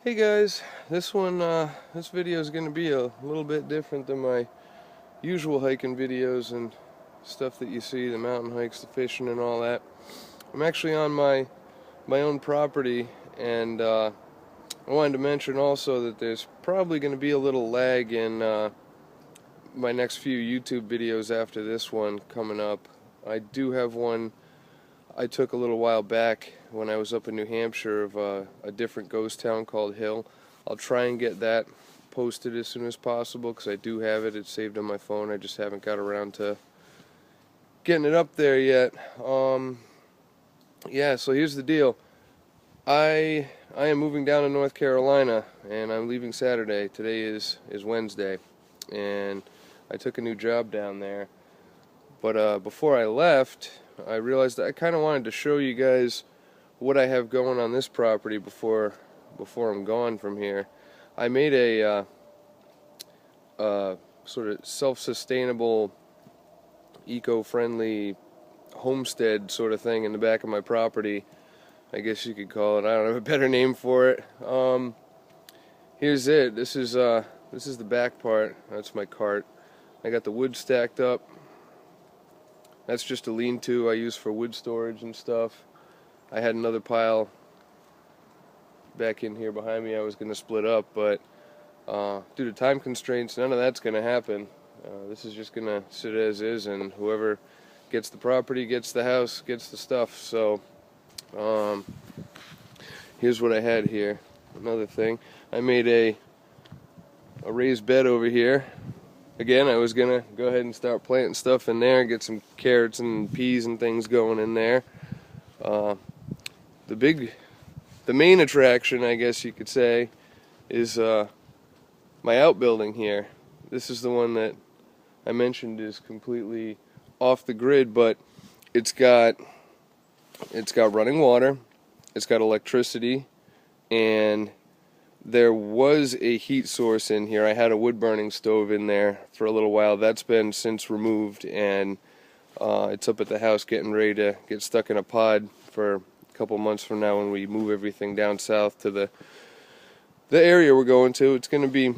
Hey guys, this video is going to be a little bit different than my usual hiking videos and stuff that you see, the mountain hikes, the fishing and all that. I'm actually on my own property, and I wanted to mention also that there's probably going to be a little lag in my next few YouTube videos after this one coming up. I do have one I took a little while back when I was up in New Hampshire of a different ghost town called Hill. I'll try and get that posted as soon as possible because I do have it. It's saved on my phone. I just haven't got around to getting it up there yet. Yeah, so here's the deal. I am moving down to North Carolina, and I'm leaving Saturday. Today is Wednesday, and I took a new job down there. But before I left, I realized that I kind of wanted to show you guys what I have going on this property before I'm gone from here. I made a sort of self-sustainable, eco-friendly homestead sort of thing in the back of my property. I guess you could call it. I don't have a better name for it. Here's it. This is the back part. That's my cart. I got the wood stacked up. That's just a lean-to I use for wood storage and stuff. I had another pile back in here behind me I was going to split up, but due to time constraints, none of that's going to happen. This is just going to sit as is, and whoever gets the property, gets the house, gets the stuff. So here's what I had here. Another thing, I made a raised bed over here. Again, I was going to go ahead and start planting stuff in there, get some carrots and peas and things going in there. The main attraction, I guess you could say, is my outbuilding here. This is the one that I mentioned is completely off the grid, but it's got running water, it's got electricity, and there was a heat source in here. I had a wood-burning stove in there for a little while. That's been since removed, and it's up at the house getting ready to get stuck in a pod for a couple months from now when we move everything down south to the area we're going to. It's going to be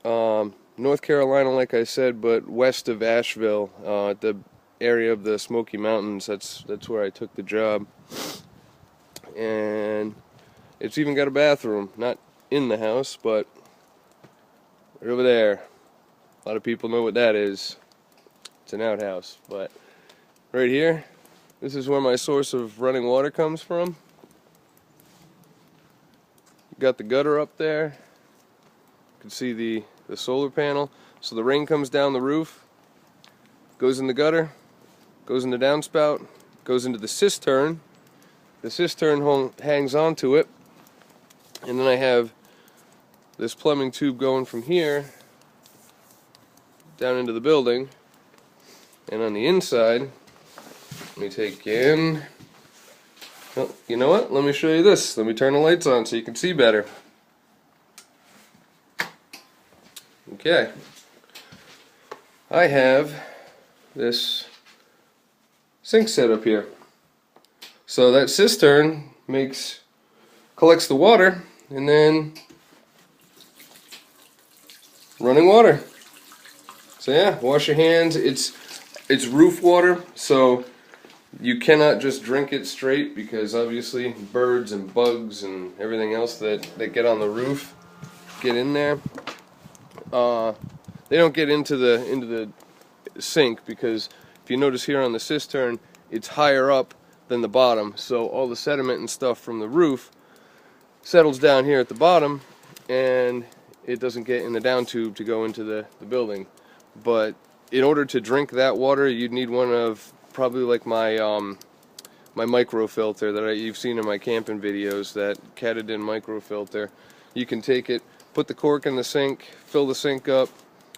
North Carolina, like I said, but west of Asheville, at the area of the Smoky Mountains. That's where I took the job. And it's even got a bathroom, not in the house, but right over there. A lot of people know what that is. It's an outhouse. But right here, this is where my source of running water comes from. Got the gutter up there. You can see the solar panel. So the rain comes down the roof, goes in the gutter, goes in the downspout, goes into the cistern. The cistern hangs onto it, and then I have this plumbing tube going from here down into the building, and on the inside, let me take in, well, you know what, let me show you this. Let me turn the lights on so you can see better. Okay, I have this sink set up here. So that cistern collects the water, and then running water. So yeah, wash your hands. It's roof water, so you cannot just drink it straight because obviously birds and bugs and everything else that get on the roof get in there. They don't get into the sink because if you notice here on the cistern, it's higher up than the bottom, so all the sediment and stuff from the roof settles down here at the bottom, and it doesn't get in the down tube to go into the building. But in order to drink that water, you'd need one of probably like my micro filter that you've seen in my camping videos, that Catadin micro filter. You can take it, put the cork in the sink, fill the sink up,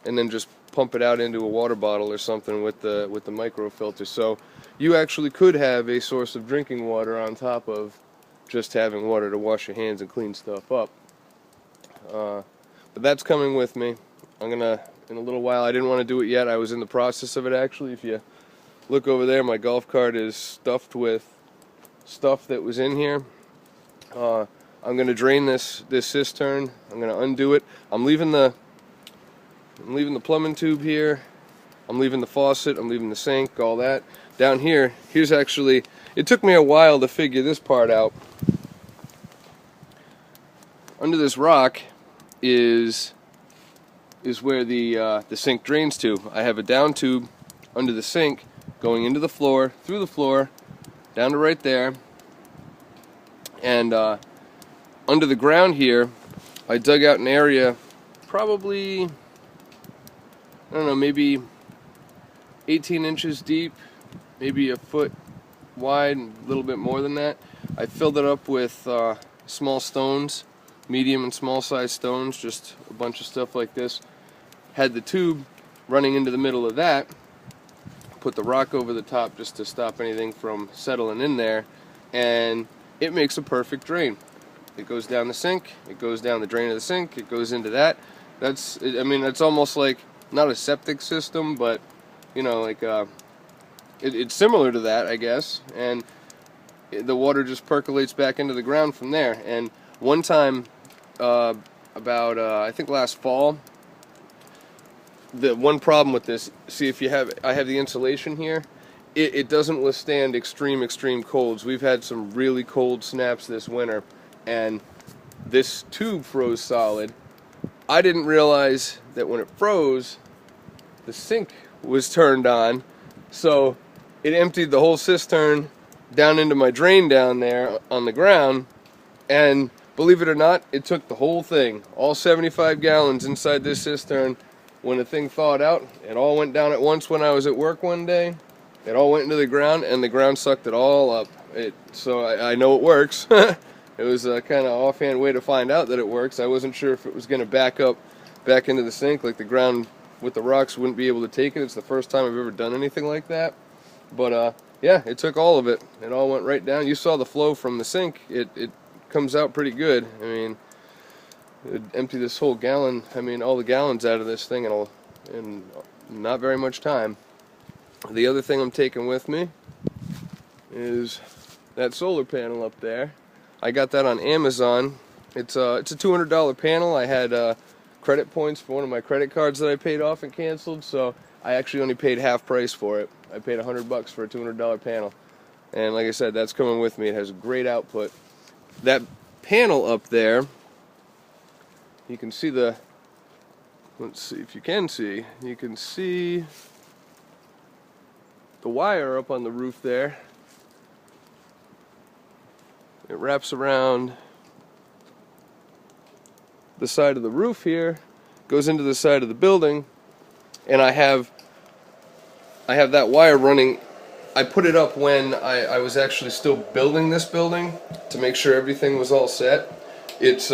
and then just pump it out into a water bottle or something with the micro filter. So you actually could have a source of drinking water on top of just having water to wash your hands and clean stuff up. But that's coming with me. I'm gonna, in a little while, I didn't want to do it yet. I was in the process of it actually. If you look over there, my golf cart is stuffed with stuff that was in here. I'm gonna drain this cistern. I'm gonna undo it. I'm leaving the plumbing tube here. I'm leaving the faucet. I'm leaving the sink. All that down here. Here's actually. It took me a while to figure this part out. Under this rock is where the sink drains to. I have a down tube under the sink going into the floor, through the floor, down to right there. And under the ground here, I dug out an area, probably, I don't know, maybe 18 inches deep, maybe a foot wide, a little bit more than that. I filled it up with small stones, medium and small size stones, just a bunch of stuff like this. Had the tube running into the middle of that, put the rock over the top just to stop anything from settling in there, and it makes a perfect drain. It goes down the sink, it goes down the drain of the sink, it goes into that. I mean, it's almost like, not a septic system, but, you know, like, it's similar to that, I guess, and the water just percolates back into the ground from there. And one time, about, I think last fall, the one problem with this, see, I have the insulation here, it doesn't withstand extreme colds. We've had some really cold snaps this winter, and this tube froze solid. I didn't realize that when it froze, the sink was turned on, so it emptied the whole cistern down into my drain down there on the ground, and believe it or not, it took the whole thing, all 75 gallons inside this cistern. When the thing thawed out, it all went down at once when I was at work one day. It all went into the ground, and the ground sucked it all up. So I know it works. It was a kind of offhand way to find out that it works. I wasn't sure if it was going to back up back into the sink, like the ground with the rocks wouldn't be able to take it. It's the first time I've ever done anything like that. But yeah, it took all of it. It all went right down. You saw the flow from the sink. It comes out pretty good. I mean, it'd empty this whole gallon, I mean, all the gallons out of this thing in not very much time. The other thing I'm taking with me is that solar panel up there. I got that on Amazon. It's a $200 panel. I had credit points for one of my credit cards that I paid off and canceled, so I actually only paid half price for it. I paid $100 for a $200 panel. And like I said, that's coming with me. It has great output. That panel up there, you can see let's see if you can see, you can see the wire up on the roof there. It wraps around the side of the roof here, goes into the side of the building, and I have that wire running. I put it up when I was actually still building this building to make sure everything was all set. It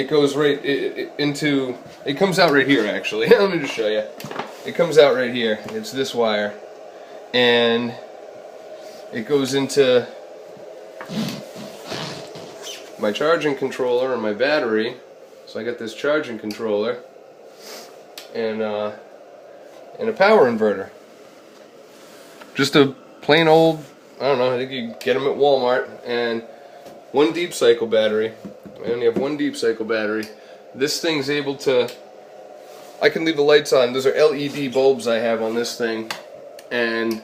goes right it comes out right here, actually. Let me just show you. It comes out right here. It's this wire, and it goes into my charging controller and my battery. So I got this charging controller and a power inverter. Just a plain old, I don't know, I think you can get them at Walmart, and one deep cycle battery. I only have one deep cycle battery. This thing's able to, I can leave the lights on. Those are LED bulbs I have on this thing, and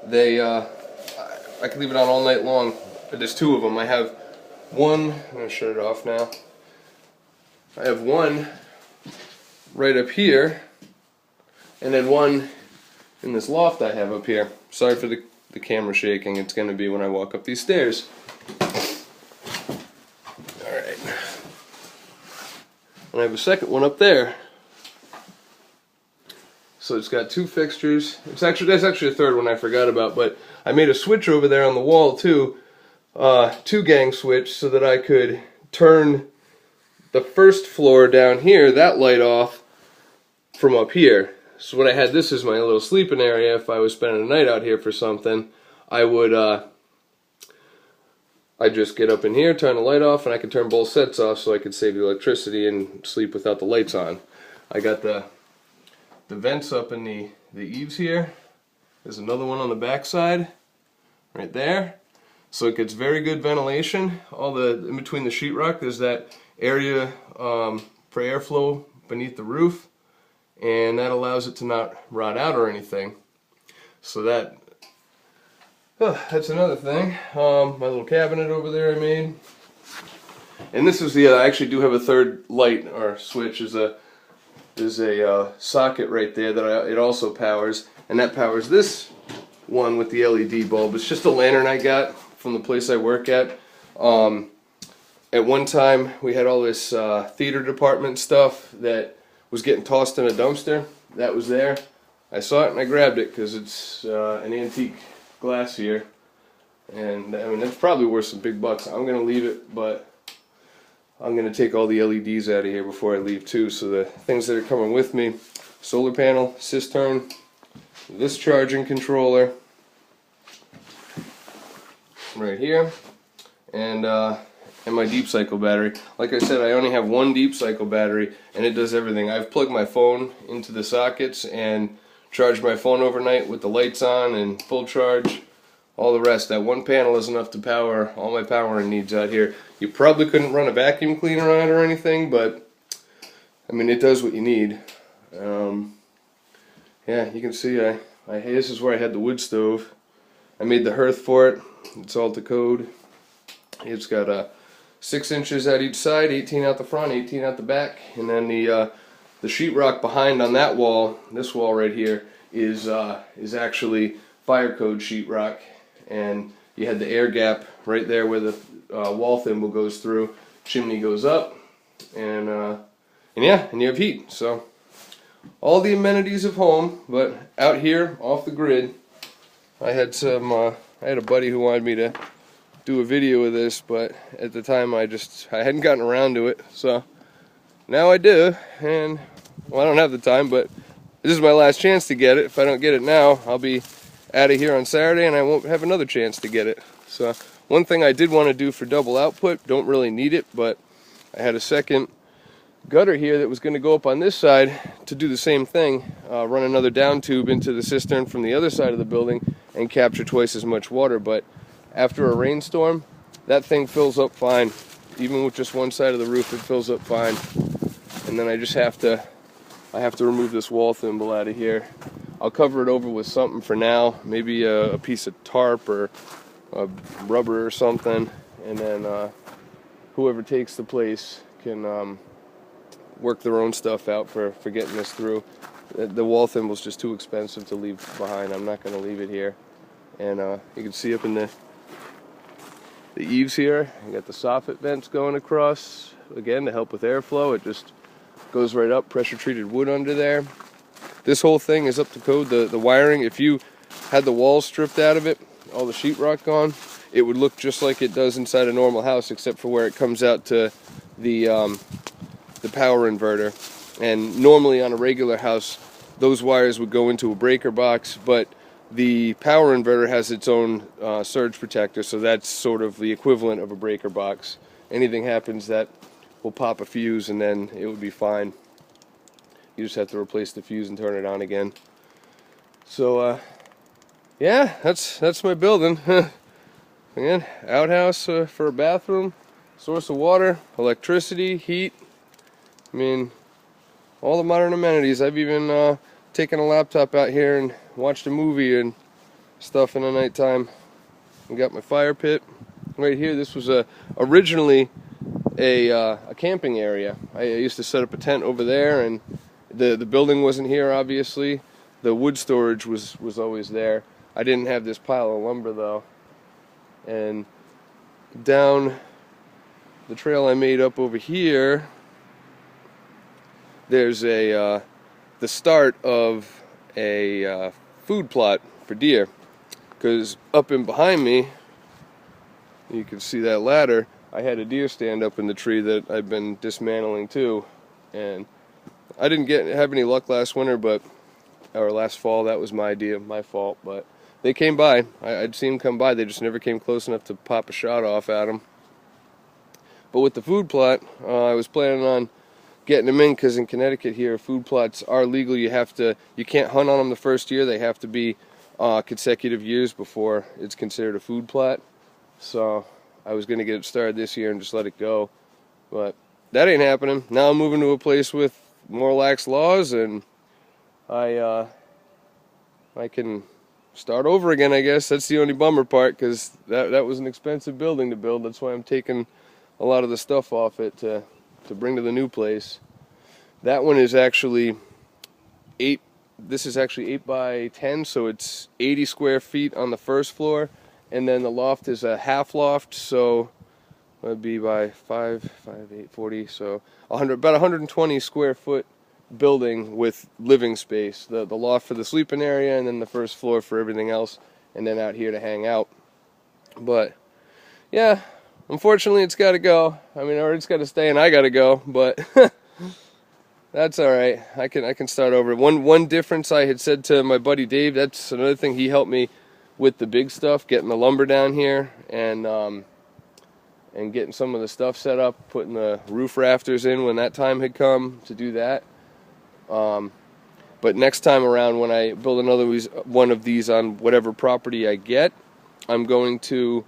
I can leave it on all night long. But there's two of them. I have one, I'm going to shut it off now. I have one right up here, and then one in this loft I have up here. Sorry for the camera shaking. It's going to be when I walk up these stairs. Alright. And I have a second one up there. So it's got two fixtures. There's actually a third one I forgot about, but I made a switch over there on the wall too, two gang switch, so that I could turn the first floor down here, that light off from up here. So when I had this as my little sleeping area, if I was spending the night out here for something, I would I'd just get up in here, turn the light off, and I could turn both sets off so I could save the electricity and sleep without the lights on. I got the vents up in the eaves here. There's another one on the back side, right there. so it gets very good ventilation. In between the sheetrock, there's that area for airflow beneath the roof, and that allows it to not rot out or anything. So that's another thing. My little cabinet over there I made. And this is I actually do have a third light or switch. There's a socket right there that it also powers, and that powers this one with the LED bulb. It's just a lantern I got from the place I work at. At one time we had all this theater department stuff that was getting tossed in a dumpster. That was there. I saw it and I grabbed it because it's an antique glass here, and I mean that's probably worth some big bucks. I'm gonna leave it, but I'm gonna take all the LEDs out of here before I leave too. So the things that are coming with me: solar panel, cistern, this charging controller right here, and my deep cycle battery. Like I said, I only have one deep cycle battery, and it does everything. I've plugged my phone into the sockets and charged my phone overnight with the lights on and full charge. All the rest. That one panel is enough to power all my powering needs out here. You probably couldn't run a vacuum cleaner on it or anything, but I mean it does what you need. Yeah, you can see this is where I had the wood stove. I made the hearth for it. It's all to code. It's got 6 inches at each side, 18 out the front, 18 out the back, and then the sheetrock behind on that wall, this wall right here, is actually fire code sheetrock, and you had the air gap right there where the wall thimble goes through. Chimney goes up, and yeah, and you have heat. So all the amenities of home, but out here off the grid. I had a buddy who wanted me to do a video of this, but at the time I hadn't gotten around to it, so now I do. And well, I don't have the time, but this is my last chance to get it. If I don't get it now, I'll be out of here on Saturday and I won't have another chance to get it. So one thing I did want to do for double output, don't really need it, but I had a second gutter here that was going to go up on this side to do the same thing, run another down tube into the cistern from the other side of the building and capture twice as much water. But after a rainstorm, that thing fills up fine. Even with just one side of the roof, it fills up fine. And then I have to remove this wall thimble out of here. I'll cover it over with something for now, maybe a piece of tarp or a rubber or something, and then whoever takes the place can work their own stuff out for getting this through. The wall thimble's just too expensive to leave behind. I'm not going to leave it here. And you can see up in the eaves here, I got the soffit vents going across, again to help with airflow. It just goes right up, pressure treated wood under there. This whole thing is up to code. The wiring, if you had the walls stripped out of it, all the sheetrock gone, it would look just like it does inside a normal house, except for where it comes out to the power inverter. And normally on a regular house, those wires would go into a breaker box, but the power inverter has its own surge protector, so that's sort of the equivalent of a breaker box. Anything happens, that will pop a fuse and then it would be fine. You just have to replace the fuse and turn it on again. So yeah, that's my building. Again, outhouse for a bathroom, source of water, electricity, heat. I mean, all the modern amenities. I've even taken a laptop out here and watched a movie and stuff in the nighttime. I got my fire pit right here. This was originally a camping area. I used to set up a tent over there, and the building wasn't here, obviously. The wood storage was always there. I didn't have this pile of lumber though. And down the trail I made up over here, there's the start of a food plot for deer. Because up in behind me, you can see that ladder, I had a deer stand up in the tree that I've been dismantling too. And I didn't have any luck last winter, or last fall. That was my idea, my fault. But they came by. I'd seen them come by. They just never came close enough to pop a shot off at them. But with the food plot, I was planning on getting them in, because in Connecticut here, food plots are legal. You can't hunt on them the first year. They have to be consecutive years before it's considered a food plot. So I was going to get it started this year and just let it go. But that ain't happening. Now I'm moving to a place with more lax laws, and I can start over again, I guess. That's the only bummer part, because that was an expensive building to build. That's why I'm taking a lot of the stuff off it to bring to the new place. That one is actually this is actually 8 by 10, so it's 80 square feet on the first floor, and then the loft is a half loft, so that'd be by 40, so about 120 square foot building with living space. The loft for the sleeping area, and then the first floor for everything else, and then out here to hang out. But yeah, unfortunately it's got to go. I mean, or it's got to stay and I got to go, but that's all right. I can start over. One difference I had said to my buddy Dave, that's another thing, he helped me with the big stuff, getting the lumber down here, and getting some of the stuff set up, putting the roof rafters in when that time had come to do that. But next time around, when I build another one of these on whatever property I get, I'm going to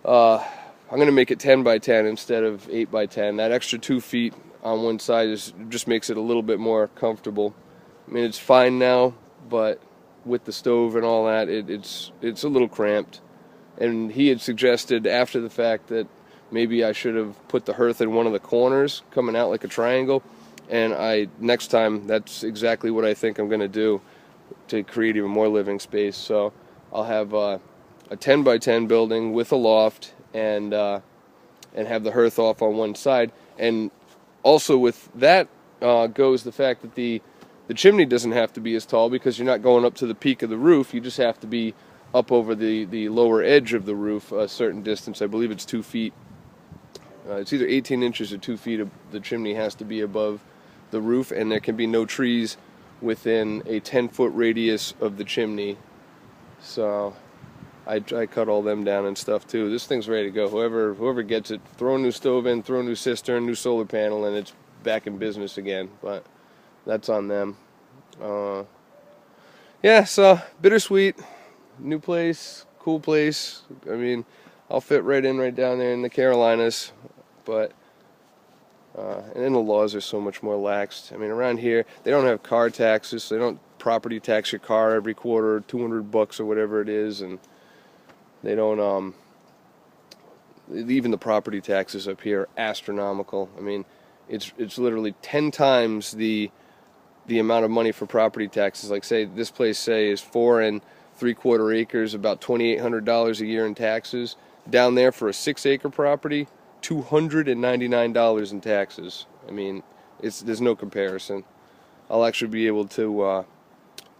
make it 10 by 10 instead of 8 by 10. That extra 2 feet on one side just makes it a little bit more comfortable. I mean, it's fine now, but with the stove and all that, it's a little cramped. And he had suggested after the fact that maybe I should have put the hearth in one of the corners, coming out like a triangle. And next time, that's exactly what I think I'm going to do to create even more living space. So I'll have a 10 by 10 building with a loft, and have the hearth off on one side. And also with that goes the fact that the chimney doesn't have to be as tall, because you're not going up to the peak of the roof. You just have to be up over the lower edge of the roof a certain distance. I believe it's 2 feet. It's either 18 inches or 2 feet. The chimney has to be above the roof, and there can be no trees within a 10-foot radius of the chimney. So I cut all them down and stuff too. This thing's ready to go. Whoever gets it, throw a new stove in, throw a new cistern, new solar panel, and it's back in business again. But that's on them. Yeah, so bittersweet. New place, cool place. I mean, I'll fit right down there in the Carolinas, but and then the laws are so much more laxed. I mean, around here they don't have car taxes, so they don't property tax your car every quarter, $200 or whatever it is, and they don't even the property taxes up here are astronomical. I mean, it's literally 10 times the amount of money for property taxes. Like, say this place is 4 3/4 acres, about $2,800 a year in taxes. Down there for a 6-acre property, $299 in taxes. I mean, there's no comparison. I'll actually be able to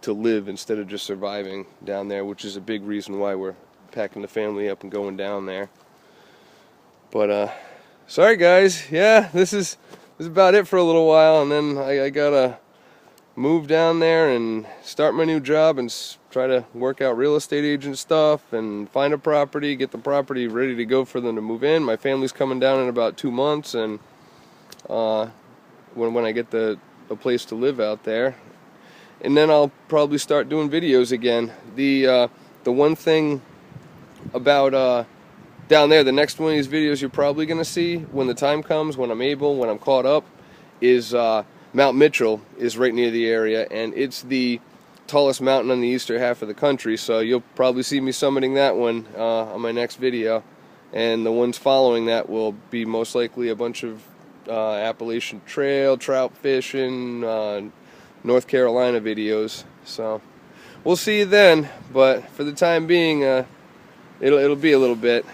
live instead of just surviving down there, which is a big reason why we're packing the family up and going down there. But sorry guys, yeah, this is about it for a little while, and then I gotta move down there and start my new job and try to work out real estate agent stuff and find a property, get the property ready to go for them to move in. My family's coming down in about 2 months, and when I get a place to live out there, and then I'll probably start doing videos again. The one thing about down there, the next one of these videos you're probably going to see when the time comes, when I'm caught up, is Mount Mitchell is right near the area, and it's the tallest mountain on the eastern half of the country, so you'll probably see me summiting that one on my next video, and the ones following that will be most likely a bunch of Appalachian Trail, trout fishing, North Carolina videos. So we'll see you then, but for the time being, it'll be a little bit.